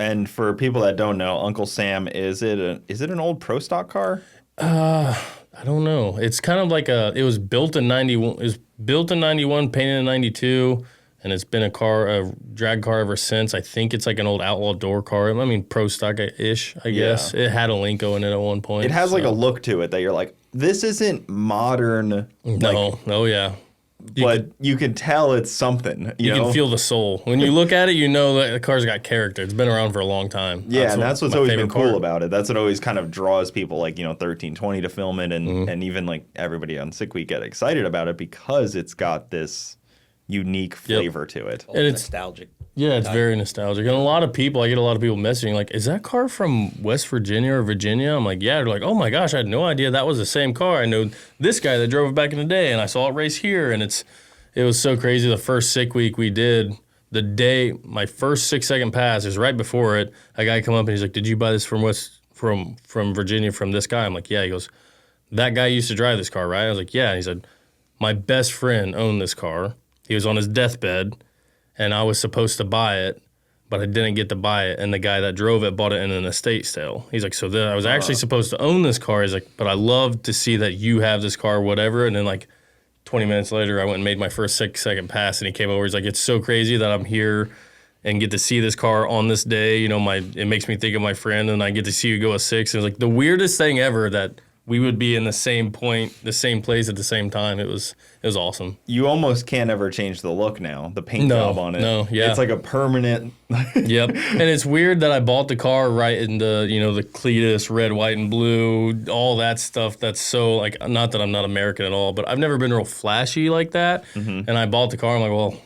And for people that don't know, Uncle Sam, is it an old Pro Stock car? I don't know. It's kind of like it was built in 91. It was built in 91, painted in 92, and it's been a drag car ever since. I think it's like an old outlaw door car. I mean, Pro Stock-ish, I guess. It had a Linko in it at one point. It has like a look to it that you're like, this isn't modern. No. Oh, yeah. You can tell it's something. You know? Can feel the soul. When you look at it, you know that the car's got character. It's been around for a long time. Yeah, and that's what's always been cool about it. That's what always kind of draws people like, 1320 to film it, and even like everybody on Sick Week get excited about it because it's got this unique flavor to it. And it's nostalgic. Yeah, it's very nostalgic. And I get a lot of people messaging like, is that car from West Virginia or Virginia? I'm like, yeah. They're like, oh my gosh, I had no idea that was the same car. I know this guy that drove it back in the day, and I saw it race here. And it was so crazy. The first Sick Week we did, the day, my first 6-second pass, it was right before it, a guy come up and he's like, did you buy this from Virginia from this guy? I'm like, yeah. He goes, that guy used to drive this car, right? I was like, yeah. And he said, my best friend owned this car. He was on his deathbed, and I was supposed to buy it, but I didn't get to buy it. And the guy that drove it bought it in an estate sale. He's like, so then I was actually supposed to own this car. He's like, but I love to see that you have this car, whatever. And then like 20 minutes later, I went and made my first 6-second pass, and he came over. He's like, it's so crazy that I'm here and get to see this car on this day. It makes me think of my friend, and I get to see you go a 6. And it was like the weirdest thing ever that we would be in the same place at the same time. It was awesome. You almost can't ever change the look now. The paint job on it. No, yeah. It's like a permanent. Yep. And it's weird that I bought the car right in the, the Cletus, red, white, and blue, all that stuff. That's so, like, not that I'm not American at all, but I've never been real flashy like that. Mm-hmm. And I bought the car. I'm like, well,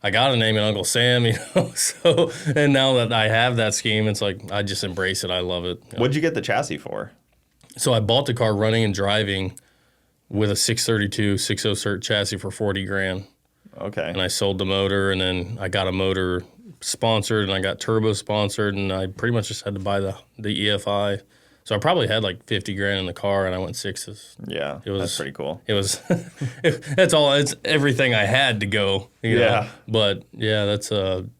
I got to name it Uncle Sam, So, and now that I have that scheme, it's like, I just embrace it. I love it. What'd you get the chassis for? So I bought the car running and driving with a 632 6.0 cert chassis for $40,000. Okay. And I sold the motor, and then I got a motor sponsored, and I got turbo sponsored, and I pretty much just had to buy the EFI. So I probably had like $50,000 in the car, and I went 6s. Yeah, that's pretty cool. It was, it's everything I had to go. You know? But yeah, that's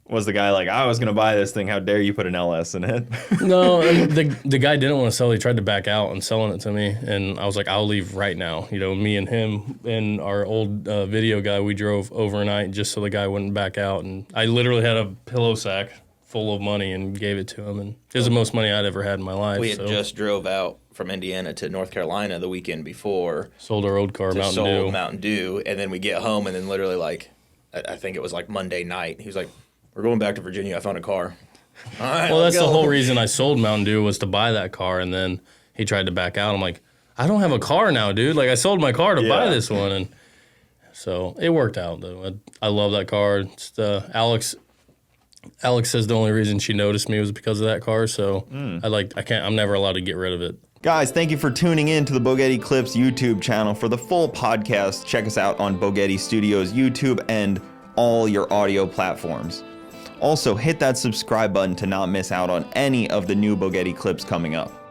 Was the guy like, I was going to buy this thing, how dare you put an LS in it? No, and the guy didn't want to sell. He tried to back out and selling it to me, and I was like, I'll leave right now. Me and him and our old video guy, we drove overnight just so the guy wouldn't back out, and I literally had a pillow sack full of money and gave it to him, and it was the most money I'd ever had in my life. We had just drove out from Indiana to North Carolina the weekend before. Sold our old car, Mountain Dew, and then we get home, and then literally like, I think it was like Monday night, he was like, we're going back to Virginia, I found a car. All right, well, that's the whole reason I sold Mountain Dew was to buy that car, and then he tried to back out. I'm like, I don't have a car now, dude. Like, I sold my car to buy this one, and so it worked out, though. I love that car. It's Alex says the only reason she noticed me was because of that car, so I'm never allowed to get rid of it. Guys, thank you for tuning in to the Bogetti Clips YouTube channel. For the full podcast, check us out on Bogetti Studios YouTube and all your audio platforms. Also, hit that subscribe button to not miss out on any of the new Bogetti clips coming up.